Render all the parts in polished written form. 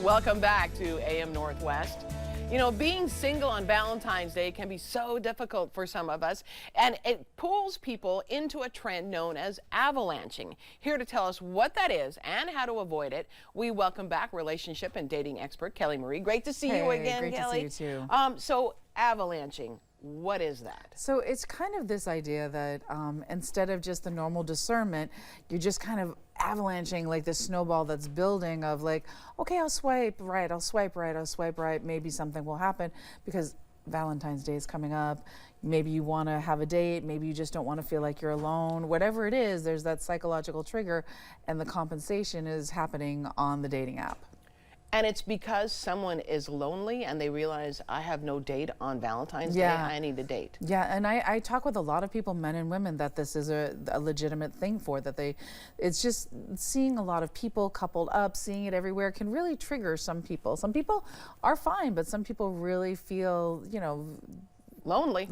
Welcome back to AM Northwest. You know, being single on Valentine's Day can be so difficult for some of us, and it pulls people into a trend known as avalanching. Here to tell us what that is and how to avoid it, we welcome back relationship and dating expert Kelly Marie. Great to see you again, great Kelly. to see you too. So avalanching, what is that? So it's kind of this idea that instead of just the normal discernment, you're just kind of avalanching like this snowball that's building of like, okay, I'll swipe right, I'll swipe right, I'll swipe right, maybe something will happen because Valentine's Day is coming up. Maybe you want to have a date, maybe you just don't want to feel like you're alone. Whatever it is, there's that psychological trigger, and the compensation is happening on the dating app. And it's because someone is lonely and they realize I have no date on Valentine's Day, I need a date. Yeah, and I talk with a lot of people, men and women, that this is a legitimate thing for, that it's just seeing a lot of people coupled up, seeing it everywhere can really trigger some people. Some people are fine, but some people really feel, you know, lonely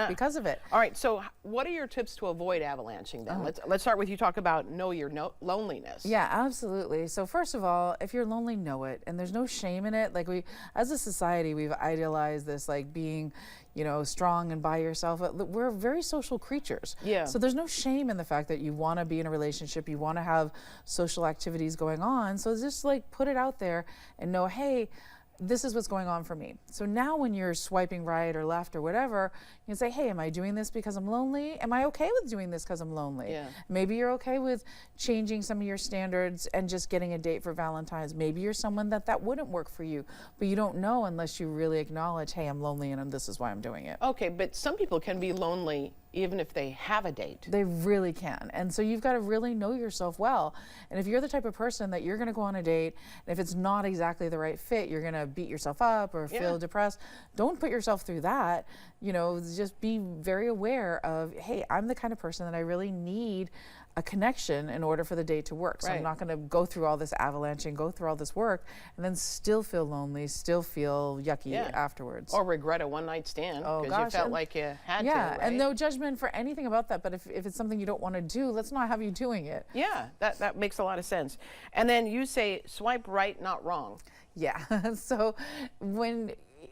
because of it. All right, so what are your tips to avoid avalanching then? Let's start with you. Talk about know your loneliness. Yeah, absolutely. So first of all, if you're lonely, know it, and there's no shame in it. Like, we, as a society, we've idealized this, like being, you know, strong and by yourself. We're very social creatures. Yeah. So there's no shame in the fact that you want to be in a relationship, you want to have social activities going on. So just like put it out there and know, hey, this is what's going on for me. So now when you're swiping right or left or whatever, you can say, hey, am I doing this because I'm lonely? Am I okay with doing this because I'm lonely? Yeah. Maybe you're okay with changing some of your standards and just getting a date for Valentine's. Maybe you're someone that wouldn't work for you, but you don't know unless you really acknowledge, hey, I'm lonely and this is why I'm doing it. Okay, but some people can be lonely even if they have a date. They really can. And so you've got to really know yourself well. And if you're the type of person that you're going to go on a date, and if it's not exactly the right fit, you're going to beat yourself up or feel depressed, don't put yourself through that. You know, just be very aware of, hey, I'm the kind of person that I really need a connection in order for the date to work. So I'm not going to go through all this avalanching, go through all this work, and then still feel lonely, still feel yucky afterwards. Or regret a one-night stand because you felt like you had to, right? And no judgment for anything about that, but if it's something you don't want to do, let's not have you doing it. Yeah, that makes a lot of sense. And then you say swipe right, not wrong. Yeah, so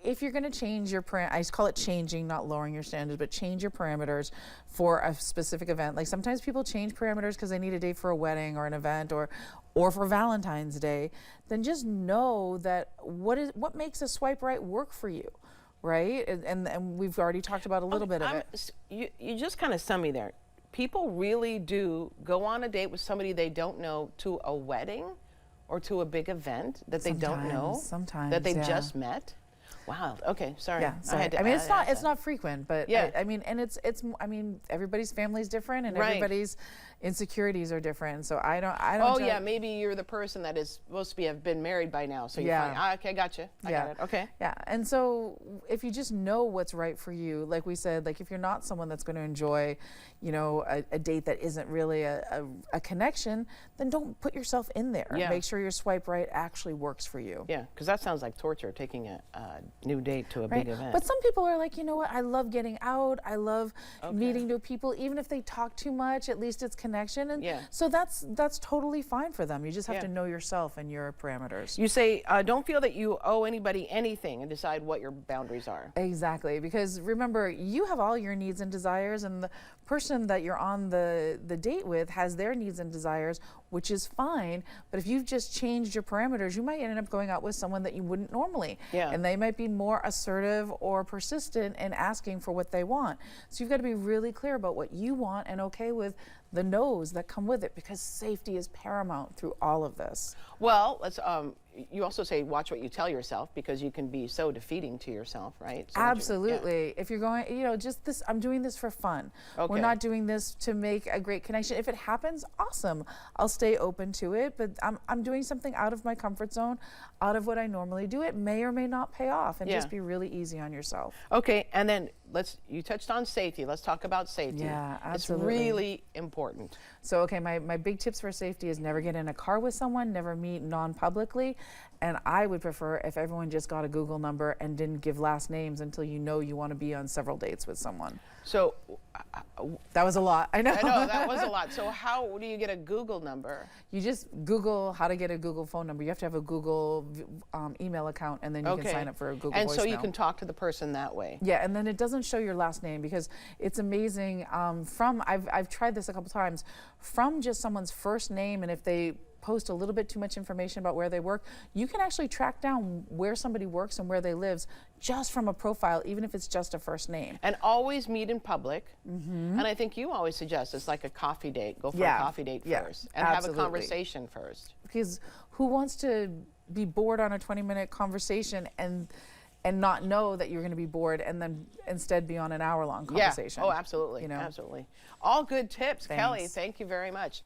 if you're going to change your I call it changing, not lowering your standards, but change your parameters for a specific event. Like sometimes people change parameters because they need a date for a wedding or an event or for Valentine's Day. Then just know that what makes a swipe right work for you, right? And we've already talked about a little bit of it. You just kind of sum me there. People really do go on a date with somebody they don't know to a wedding or to a big event that they don't know, that they just met. Wow. Okay. Sorry. Yeah. So, I mean, it's not frequent, but I mean, and I mean, everybody's family is different, and everybody's insecurities are different. So I don't. Oh yeah. Maybe you're the person that is supposed to have been married by now. So you're fine. Okay. Gotcha. I got it. Okay. Yeah. And so if you just know what's right for you, like we said, like if you're not someone that's going to enjoy, you know, a date that isn't really a connection, then don't put yourself in there. Yeah. Make sure your swipe right actually works for you. Yeah. Because that sounds like torture, taking a new date to a big event. But some people are like, you know what, I love getting out, I love meeting new people, even if they talk too much, at least it's connection. And so that's totally fine for them. You just have to know yourself and your parameters. You say don't feel that you owe anybody anything, and decide what your boundaries are. Exactly, because remember, you have all your needs and desires, and the person that you're on the date with has their needs and desires, which is fine. But if you've just changed your parameters, you might end up going out with someone that you wouldn't normally. And they might be more assertive or persistent in asking for what they want. So you've got to be really clear about what you want and okay with the no's that come with it, because safety is paramount through all of this. Well, let's you also say watch what you tell yourself, because you can be so defeating to yourself, right? So absolutely. If you're going, you know, just this, I'm doing this for fun. We're not doing this to make a great connection. If it happens, awesome. I'll stay open to it, but I'm doing something out of my comfort zone, out of what I normally do. It may or may not pay off, and just be really easy on yourself. Okay, and then you touched on safety. Let's talk about safety. Yeah, absolutely. It's really important. So, okay, my big tips for safety is never get in a car with someone, never meet non-publicly. And I would prefer if everyone just got a Google number and didn't give last names until you know you want to be on several dates with someone. So That was a lot. I know. I know that was a lot. So how do you get a Google number? You just Google how to get a Google phone number. You have to have a Google email account, and then you can sign up for a Google And so you voicemail. can talk to the person that way. Yeah, and then it doesn't show your last name, because it's amazing. I've tried this a couple times. From just someone's first name, and if they post a little bit too much information about where they work, you can actually track down where somebody works and where they lives just from a profile, even if it's just a first name. And always meet in public. And I think you always suggest it's like a coffee date. Go for a coffee date first and have a conversation first. Because who wants to be bored on a 20-minute conversation and not know that you're going to be bored, and then instead be on an hour-long conversation? Yeah. Oh, absolutely. You know? Absolutely. All good tips, Thanks. Kelly. Thank you very much.